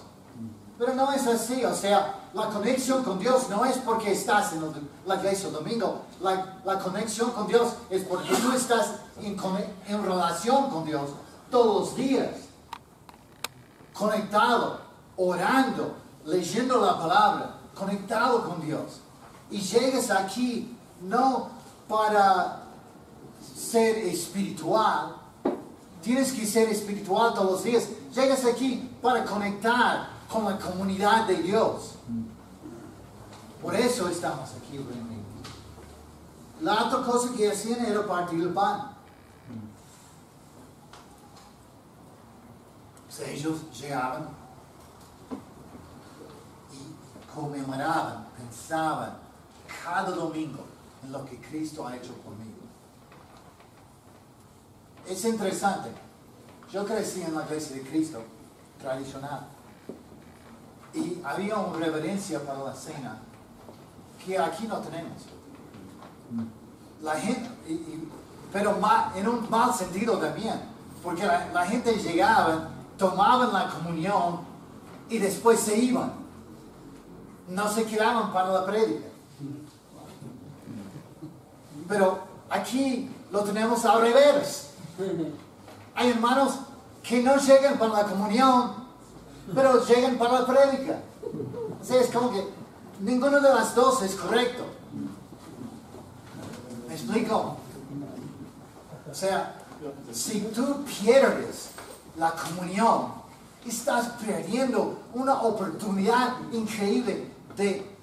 Pero no es así. O sea, la conexión con Dios no es porque estás en la iglesia el domingo. La conexión con Dios es porque tú estás en relación con Dios todos los días. Conectado, orando, leyendo la palabra, conectado con Dios. Y llegas aquí no para ser espiritual. Tienes que ser espiritual todos los días. Llegas aquí para conectar con la comunidad de Dios. Por eso estamos aquí reunidos. La otra cosa que hacían era partir el pan. O sea, ellos llegaban y conmemoraban, pensaban cada domingo en lo que Cristo ha hecho por mí. es interesante. Yo crecí en la iglesia de Cristo, tradicional. Y había una reverencia para la cena que aquí no tenemos. La gente, pero en un mal sentido también, porque la gente llegaba, tomaban la comunión y después se iban. No se quedaban para la prédica. Pero aquí lo tenemos al revés. Hay hermanos que no llegan para la comunión, pero llegan para la prédica. O sea, es como que ninguno de las dos es correcto. ¿Me explico? O sea, si tú pierdes la comunión, estás perdiendo una oportunidad increíble de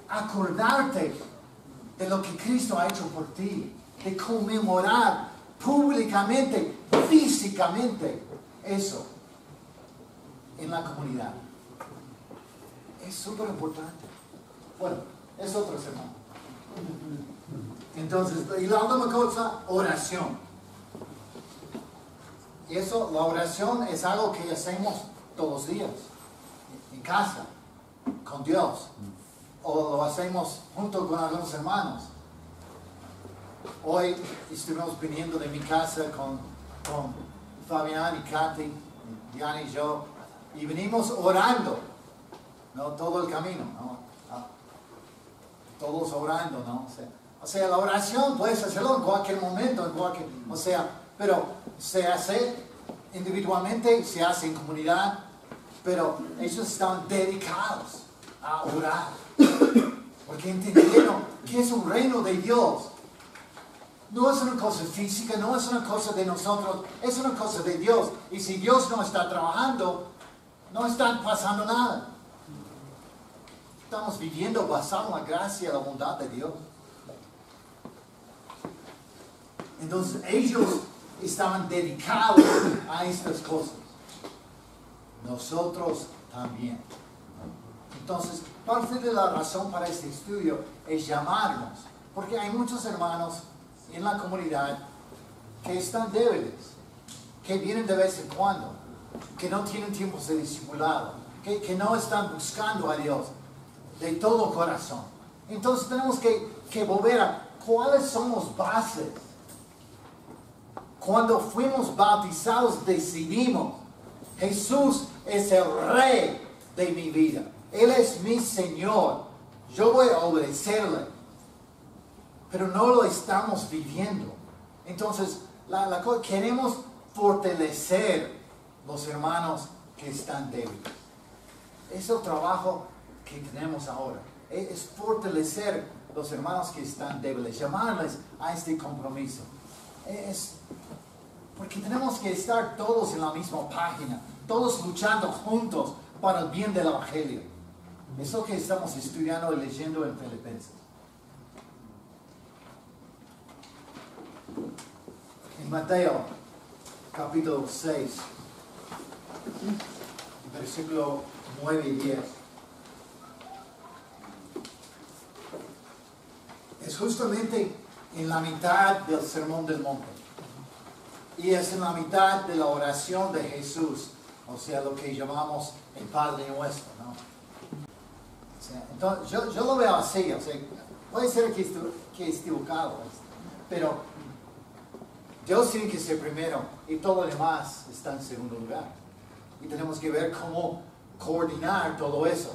acordarte de lo que Cristo ha hecho por ti, de conmemorar públicamente, físicamente, eso en la comunidad. Es súper importante. Bueno, es otro sermón. Entonces, y la última cosa, oración. Y eso, la oración es algo que hacemos todos los días, en casa, con Dios. O lo hacemos junto con algunos hermanos. Hoy estuvimos viniendo de mi casa con Fabián y Katy, Diana y yo, y venimos orando, ¿no? Todo el camino, ¿no? Todos orando, ¿no? O sea, la oración puedes hacerlo en cualquier momento, pero se hace individualmente, se hace en comunidad, pero ellos están dedicados a orar, porque entendieron que es un reino de Dios. No es una cosa física, no es una cosa de nosotros, es una cosa de Dios. Y si Dios no está trabajando, no está pasando nada. Estamos viviendo basado en la gracia y la bondad de Dios. Entonces ellos estaban dedicados a estas cosas. Nosotros también. Entonces, parte de la razón para este estudio es llamarnos, porque hay muchos hermanos en la comunidad que están débiles, que vienen de vez en cuando, que no tienen tiempos de discipulado, que no están buscando a Dios de todo corazón. Entonces tenemos que volver a cuáles son las bases. Cuando fuimos bautizados decidimos, Jesús es el Rey de mi vida. Él es mi Señor. Yo voy a obedecerle. Pero no lo estamos viviendo. Entonces, queremos fortalecer los hermanos que están débiles. Es el trabajo que tenemos ahora. Es fortalecer los hermanos que están débiles. Llamarles a este compromiso. Porque tenemos que estar todos en la misma página. Todos luchando juntos para el bien del Evangelio. Es lo que estamos estudiando y leyendo en Filipenses. En Mateo, capítulo 6, versículo 9 y 10. Es justamente en la mitad del Sermón del Monte. Y es en la mitad de la oración de Jesús. O sea, lo que llamamos el Padre Nuestro, ¿no? O sea, entonces, yo lo veo así. O sea, puede ser que esté equivocado, pero Dios tiene que ser primero y todo lo demás está en segundo lugar. Y tenemos que ver cómo coordinar todo eso.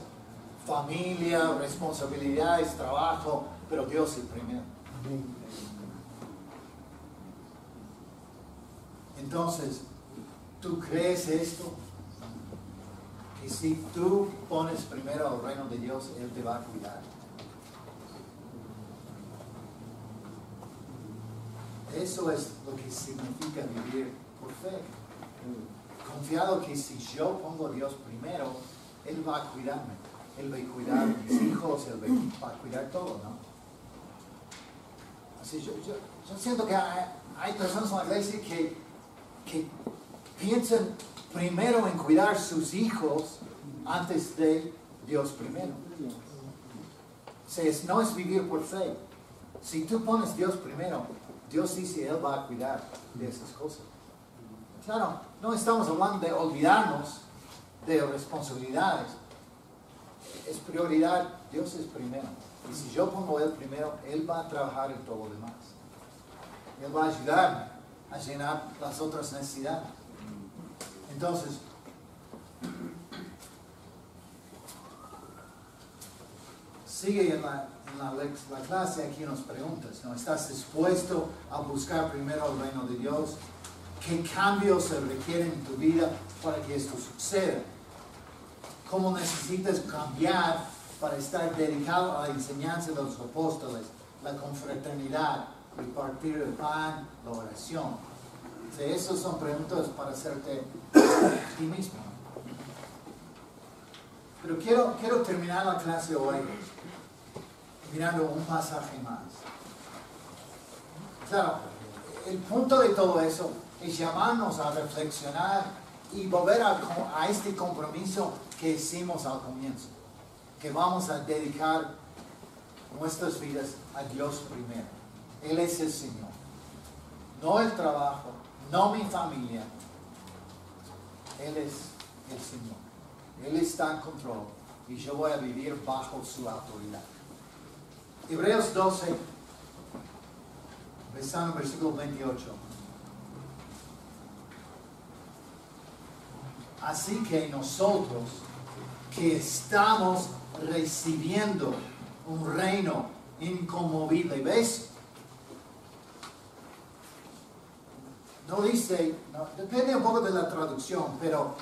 Familia, responsabilidades, trabajo, pero Dios es primero. Entonces, ¿tú crees esto? Que si tú pones primero al reino de Dios, Él te va a cuidar. Eso es lo que significa vivir por fe. Confiado que si yo pongo a Dios primero, Él va a cuidarme. Él va a cuidar a mis hijos, Él va a cuidar todo, ¿no? Así yo siento que hay personas en la iglesia que piensan primero en cuidar a sus hijos antes de Dios primero. O sea, no es vivir por fe. Si tú pones a Dios primero, Dios dice, Él va a cuidar de esas cosas. Claro, no estamos hablando de olvidarnos de responsabilidades. Es prioridad, Dios es primero. Y si yo pongo a Él primero, Él va a trabajar en todo lo demás. Él va a ayudarme a llenar las otras necesidades. Entonces, sigue en la clase aquí unas preguntas, ¿no? ¿Estás dispuesto a buscar primero el reino de Dios? ¿Qué cambios se requieren en tu vida para que esto suceda? ¿Cómo necesitas cambiar para estar dedicado a la enseñanza de los apóstoles, la confraternidad, el partir el pan, la oración? O sea, esas son preguntas para hacerte a ti mismo. Pero quiero terminar la clase hoy mirando un pasaje más. Claro, el punto de todo eso es llamarnos a reflexionar y volver a este compromiso que hicimos al comienzo, que vamos a dedicar nuestras vidas a Dios primero. Él es el Señor, no el trabajo, no mi familia. Él es el Señor. Él está en control y yo voy a vivir bajo su autoridad. Hebreos 12, versículo 28. Así que nosotros que estamos recibiendo un reino inconmovible, ¿ves? No dice, no, depende un poco de la traducción, pero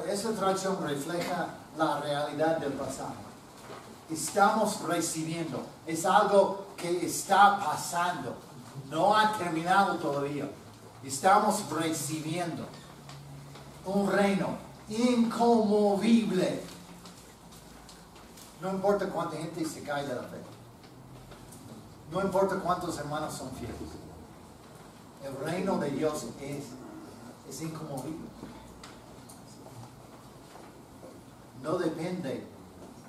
esa traducción refleja la realidad del pasaje. Estamos recibiendo, es algo que está pasando, no ha terminado todavía. Estamos recibiendo un reino inconmovible. No importa cuánta gente se cae de la fe, no importa cuántos hermanos son fieles, el reino de Dios es inconmovible. No depende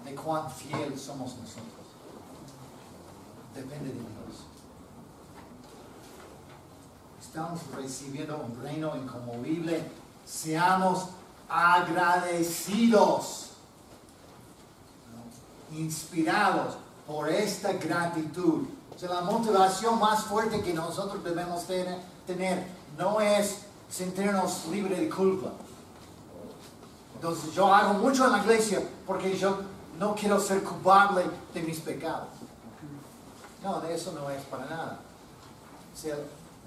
de cuán fiel somos nosotros. Depende de Dios. Estamos recibiendo un reino inconmovible. Seamos agradecidos, ¿no? Inspirados por esta gratitud. O sea, la motivación más fuerte que nosotros debemos tener no es sentirnos libres de culpa. Entonces yo hago mucho en la iglesia porque yo no quiero ser culpable de mis pecados. No, de eso no es para nada. O sea,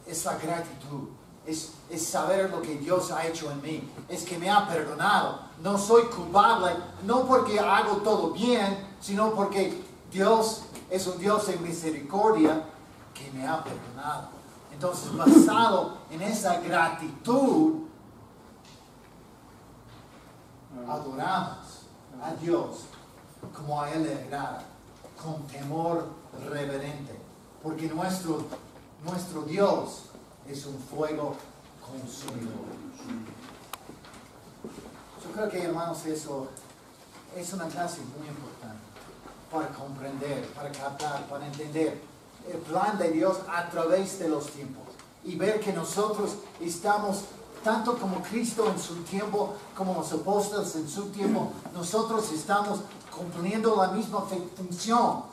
es la gratitud. Es saber lo que Dios ha hecho en mí. Es que me ha perdonado. No soy culpable, no porque hago todo bien, sino porque Dios es un Dios de misericordia que me ha perdonado. Entonces, basado en esa gratitud, adoramos a Dios como a Él le agrada, con temor reverente, porque nuestro Dios es un fuego consumidor. Yo creo que, hermanos, eso es una clase muy importante para comprender, para captar, para entender el plan de Dios a través de los tiempos y ver que nosotros estamos, tanto como Cristo en su tiempo, como los apóstoles en su tiempo, nosotros estamos cumpliendo la misma función.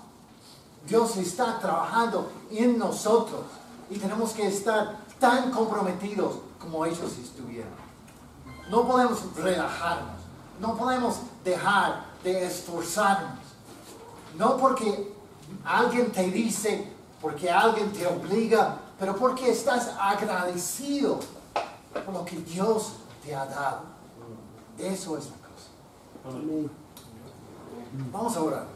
Dios está trabajando en nosotros y tenemos que estar tan comprometidos como ellos estuvieron. No podemos relajarnos, no podemos dejar de esforzarnos. No porque alguien te dice, porque alguien te obliga, pero porque estás agradecido por lo que Dios te ha dado. Eso es la cosa. Vamos a orar.